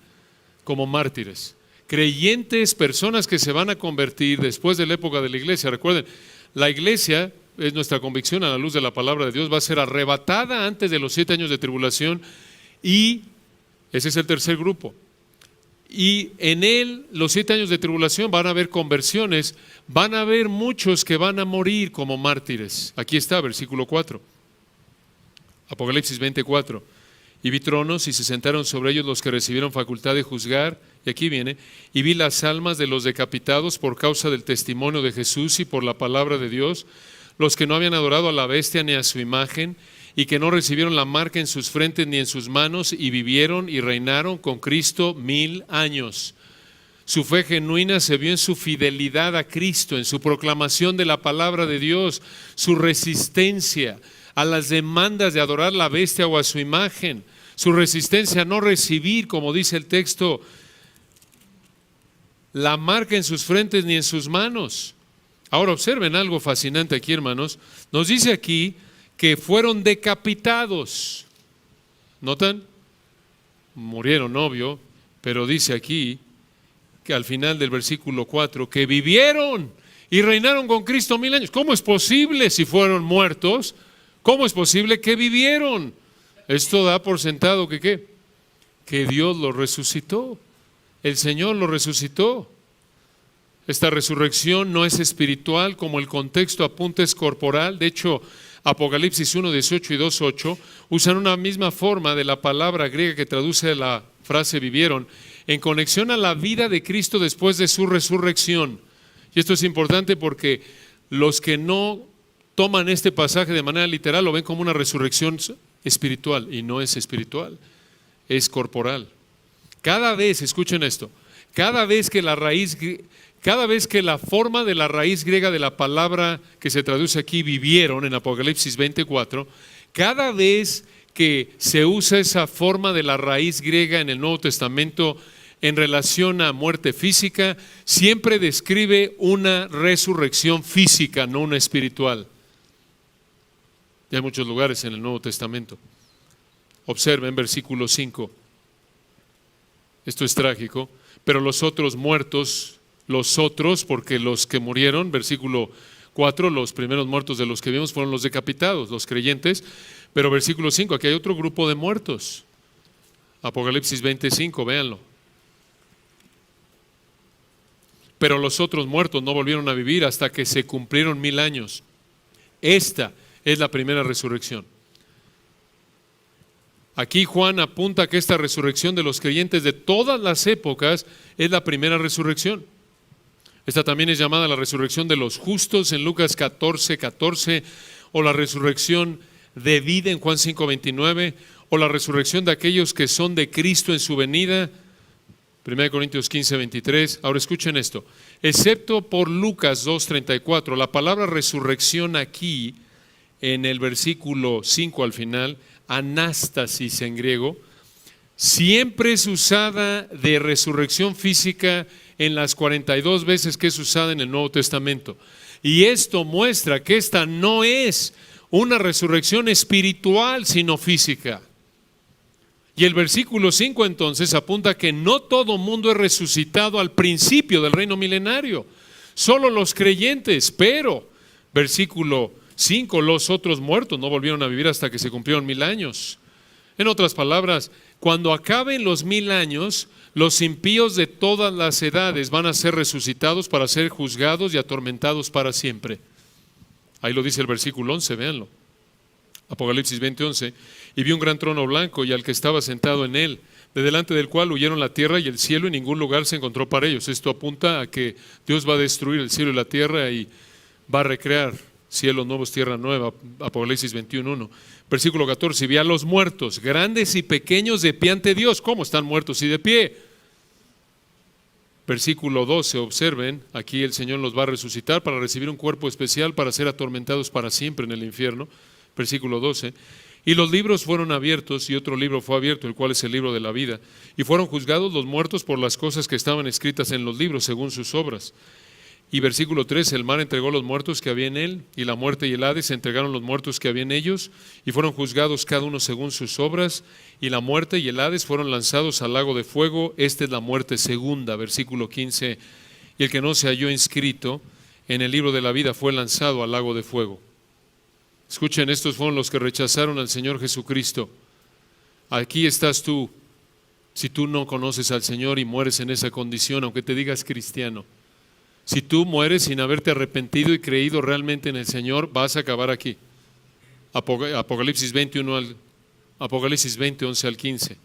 como mártires, creyentes, personas que se van a convertir después de la época de la iglesia. Recuerden, la iglesia, es nuestra convicción a la luz de la palabra de Dios, va a ser arrebatada antes de los 7 años de tribulación, y ese es el tercer grupo. Y en él, los 7 años de tribulación, van a haber conversiones, van a haber muchos que van a morir como mártires. Aquí está, versículo 4. Apocalipsis 24. Y vi tronos y se sentaron sobre ellos los que recibieron facultad de juzgar. Y aquí viene, y vi las almas de los decapitados por causa del testimonio de Jesús y por la palabra de Dios, los que no habían adorado a la bestia ni a su imagen, y que no recibieron la marca en sus frentes ni en sus manos, y vivieron y reinaron con Cristo 1000 años. Su fe genuina se vio en su fidelidad a Cristo, en su proclamación de la palabra de Dios, su resistencia a las demandas de adorar la bestia o a su imagen, su resistencia a no recibir, como dice el texto, la marca en sus frentes ni en sus manos. Ahora observen algo fascinante aquí, hermanos. Nos dice aquí que fueron decapitados. ¿Notan? Murieron, obvio, pero dice aquí que al final del versículo 4, que vivieron y reinaron con Cristo 1000 años. ¿Cómo es posible si fueron muertos? ¿Cómo es posible que vivieron? Esto da por sentado que ¿qué? Que Dios los resucitó. El Señor los resucitó. Esta resurrección no es espiritual, como el contexto apunta, es corporal. De hecho, Apocalipsis 1:18 y 2:8 usan una misma forma de la palabra griega que traduce la frase vivieron, en conexión a la vida de Cristo después de su resurrección. Y esto es importante porque los que no toman este pasaje de manera literal lo ven como una resurrección espiritual, y no es espiritual, es corporal. Cada vez, escuchen esto, cada vez que la forma de la raíz griega de la palabra que se traduce aquí, vivieron, en Apocalipsis 24, cada vez que se usa esa forma de la raíz griega en el Nuevo Testamento en relación a muerte física, siempre describe una resurrección física, no una espiritual. Y hay muchos lugares en el Nuevo Testamento. Observen versículo 5. Esto es trágico. Pero los otros muertos, porque los que murieron, versículo 4, los primeros muertos de los que vimos fueron los decapitados, los creyentes. Pero versículo 5, aquí hay otro grupo de muertos. Apocalipsis 25, véanlo. Pero los otros muertos no volvieron a vivir hasta que se cumplieron 1000 años. Esta es la primera resurrección. Aquí Juan apunta que esta resurrección de los creyentes de todas las épocas es la primera resurrección. Esta también es llamada la resurrección de los justos en Lucas 14:14, o la resurrección de vida en Juan 5:29, o la resurrección de aquellos que son de Cristo en su venida, 1 Corintios 15:23. Ahora escuchen esto, excepto por Lucas 2:34, la palabra resurrección aquí, en el versículo 5 al final, anástasis en griego, siempre es usada de resurrección física en las 42 veces que es usada en el Nuevo Testamento. Y esto muestra que esta no es una resurrección espiritual, sino física. Y el versículo 5 entonces apunta que no todo mundo es resucitado al principio del reino milenario, solo los creyentes, pero, versículo 5, los otros muertos no volvieron a vivir hasta que se cumplieron 1000 años. En otras palabras, cuando acaben los 1000 años, los impíos de todas las edades van a ser resucitados para ser juzgados y atormentados para siempre. Ahí lo dice el versículo 11, véanlo. Apocalipsis 20:11. Y vi un gran trono blanco y al que estaba sentado en él, de delante del cual huyeron la tierra y el cielo, y ningún lugar se encontró para ellos. Esto apunta a que Dios va a destruir el cielo y la tierra y va a recrear cielos nuevos, tierra nueva. Apocalipsis 21:1. Versículo 14, vi a los muertos, grandes y pequeños, de pie ante Dios. ¿Cómo están muertos y de pie? Versículo 12, observen, aquí el Señor los va a resucitar para recibir un cuerpo especial, para ser atormentados para siempre en el infierno. Versículo 12, y los libros fueron abiertos, y otro libro fue abierto, el cual es el libro de la vida. Y fueron juzgados los muertos por las cosas que estaban escritas en los libros, según sus obras. Y versículo 3, el mar entregó los muertos que había en él, y la muerte y el Hades entregaron los muertos que había en ellos, y fueron juzgados cada uno según sus obras, y la muerte y el Hades fueron lanzados al lago de fuego. Esta es la muerte segunda. Versículo 15, y el que no se halló inscrito en el libro de la vida fue lanzado al lago de fuego. Escuchen, estos fueron los que rechazaron al Señor Jesucristo. Aquí estás tú, si tú no conoces al Señor y mueres en esa condición, aunque te digas cristiano. Si tú mueres sin haberte arrepentido y creído realmente en el Señor, vas a acabar aquí. Apocalipsis 20, 11 al 15.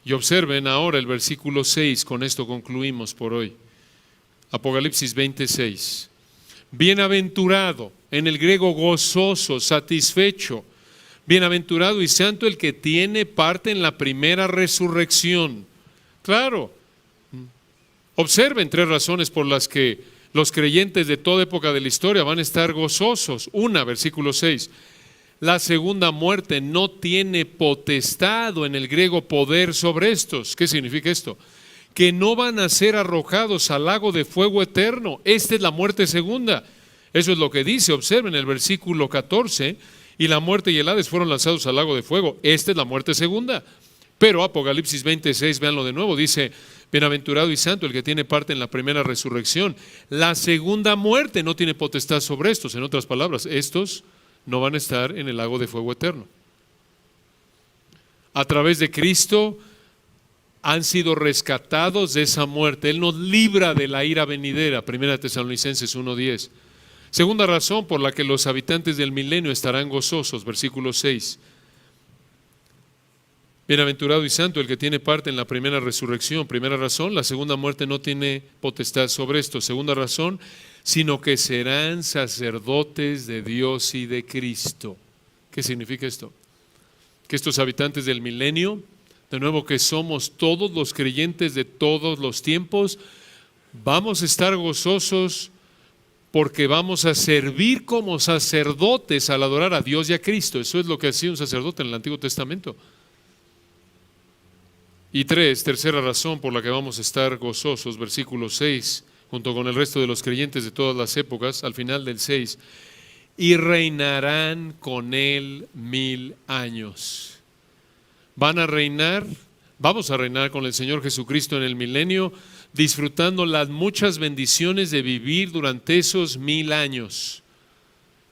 Y observen ahora el versículo 6, con esto concluimos por hoy. Apocalipsis 26. Bienaventurado, en el griego gozoso, satisfecho. Bienaventurado y santo el que tiene parte en la primera resurrección. Claro. Observen 3 razones por las que los creyentes de toda época de la historia van a estar gozosos. Una, versículo 6. La segunda muerte no tiene potestad, o en el griego poder, sobre estos. ¿Qué significa esto? Que no van a ser arrojados al lago de fuego eterno. Esta es la muerte segunda. Eso es lo que dice. Observen el versículo 14. Y la muerte y el Hades fueron lanzados al lago de fuego. Esta es la muerte segunda. Pero Apocalipsis 26, véanlo de nuevo, dice: bienaventurado y santo el que tiene parte en la primera resurrección. La segunda muerte no tiene potestad sobre estos. En otras palabras, estos no van a estar en el lago de fuego eterno. A través de Cristo han sido rescatados de esa muerte. Él nos libra de la ira venidera. 1 Tesalonicenses 1:10. Segunda razón por la que los habitantes del milenio estarán gozosos. Versículo 6. Bienaventurado y santo el que tiene parte en la primera resurrección. Primera razón, la segunda muerte no tiene potestad sobre esto. Segunda razón, sino que serán sacerdotes de Dios y de Cristo. ¿Qué significa esto? Que estos habitantes del milenio, de nuevo que somos todos los creyentes de todos los tiempos, vamos a estar gozosos porque vamos a servir como sacerdotes al adorar a Dios y a Cristo. Eso es lo que hacía un sacerdote en el Antiguo Testamento. Y 3, tercera razón por la que vamos a estar gozosos, versículo 6, junto con el resto de los creyentes de todas las épocas, al final del 6, y reinarán con él 1000 años. Van a reinar, vamos a reinar con el Señor Jesucristo en el milenio, disfrutando las muchas bendiciones de vivir durante esos 1000 años.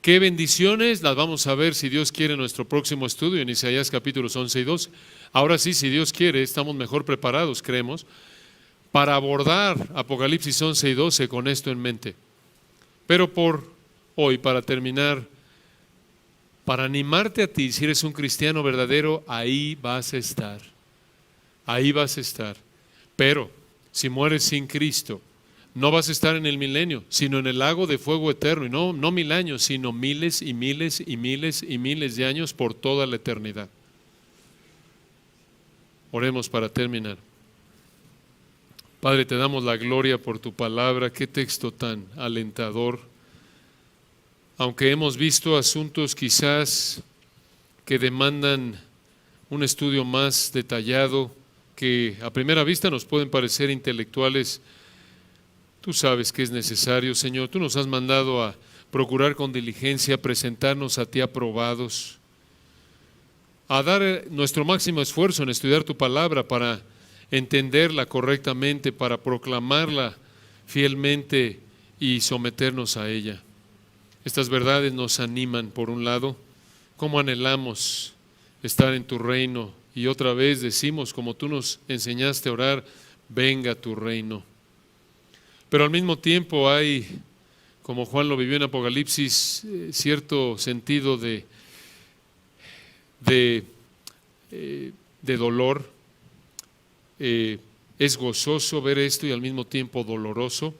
¿Qué bendiciones? Las vamos a ver, si Dios quiere, en nuestro próximo estudio en Isaías capítulos 11 y 12. Ahora sí, si Dios quiere, estamos mejor preparados, creemos, para abordar Apocalipsis 11 y 12 con esto en mente. Pero por hoy, para terminar, para animarte a ti, si eres un cristiano verdadero, ahí vas a estar. Ahí vas a estar. Pero si mueres sin Cristo, no vas a estar en el milenio, sino en el lago de fuego eterno. Y no 1000 años, sino miles y miles y miles y miles de años por toda la eternidad. Oremos para terminar. Padre, te damos la gloria por tu palabra. Qué texto tan alentador. Aunque hemos visto asuntos quizás que demandan un estudio más detallado, que a primera vista nos pueden parecer intelectuales, tú sabes que es necesario, Señor. Tú nos has mandado a procurar con diligencia presentarnos a ti aprobados, a dar nuestro máximo esfuerzo en estudiar tu palabra para entenderla correctamente, para proclamarla fielmente y someternos a ella. Estas verdades nos animan, por un lado, cómo anhelamos estar en tu reino, y otra vez decimos, como tú nos enseñaste a orar, venga tu reino. Pero al mismo tiempo hay, como Juan lo vivió en Apocalipsis, cierto sentido de dolor. Es gozoso ver esto y al mismo tiempo doloroso,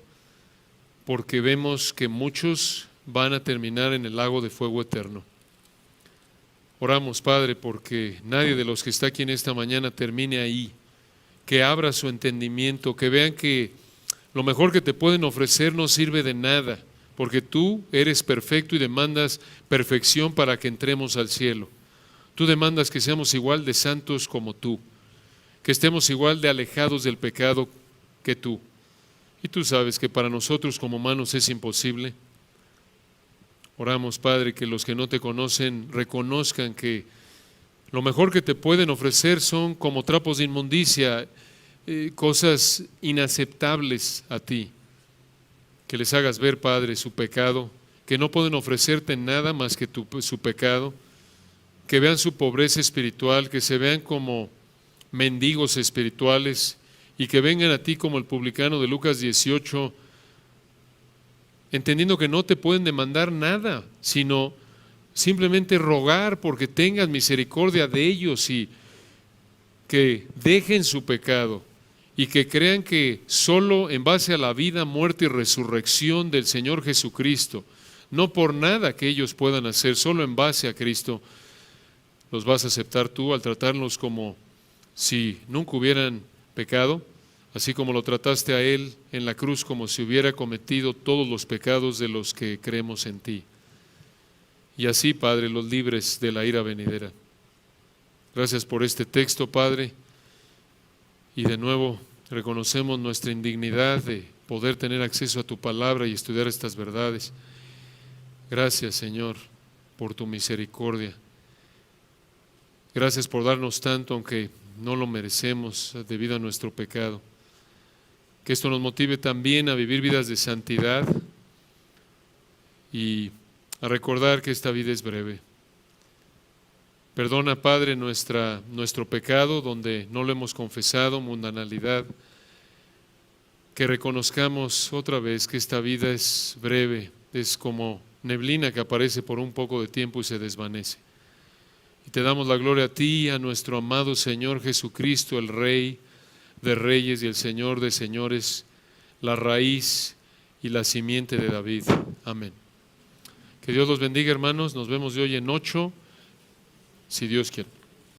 porque vemos que muchos van a terminar en el lago de fuego eterno. Oramos, Padre, porque nadie de los que está aquí en esta mañana termine ahí, que abra su entendimiento, que vean que lo mejor que te pueden ofrecer no sirve de nada, porque tú eres perfecto y demandas perfección para que entremos al cielo. Tú demandas que seamos igual de santos como tú, que estemos igual de alejados del pecado que tú. Y tú sabes que para nosotros como humanos es imposible. Oramos, Padre, que los que no te conocen reconozcan que lo mejor que te pueden ofrecer son como trapos de inmundicia, cosas inaceptables a ti. Que les hagas ver, Padre, su pecado, que no pueden ofrecerte nada más que su pecado, que vean su pobreza espiritual, que se vean como mendigos espirituales y que vengan a ti como el publicano de Lucas 18, entendiendo que no te pueden demandar nada, sino simplemente rogar porque tengas misericordia de ellos y que dejen su pecado y que crean que solo en base a la vida, muerte y resurrección del Señor Jesucristo, no por nada que ellos puedan hacer, solo en base a Cristo, los vas a aceptar tú al tratarlos como si nunca hubieran pecado, así como lo trataste a Él en la cruz como si hubiera cometido todos los pecados de los que creemos en ti. Y así, Padre, los libres de la ira venidera. Gracias por este texto, Padre, y de nuevo reconocemos nuestra indignidad de poder tener acceso a tu palabra y estudiar estas verdades. Gracias, Señor, por tu misericordia. Gracias por darnos tanto, aunque no lo merecemos debido a nuestro pecado. Que esto nos motive también a vivir vidas de santidad y a recordar que esta vida es breve. Perdona, Padre, nuestro pecado donde no lo hemos confesado, mundanalidad. Que reconozcamos otra vez que esta vida es breve, es como neblina que aparece por un poco de tiempo y se desvanece. Y te damos la gloria a ti, a nuestro amado Señor Jesucristo, el Rey de Reyes y el Señor de Señores, la raíz y la simiente de David. Amén. Que Dios los bendiga, hermanos. Nos vemos de hoy en 8, si Dios quiere.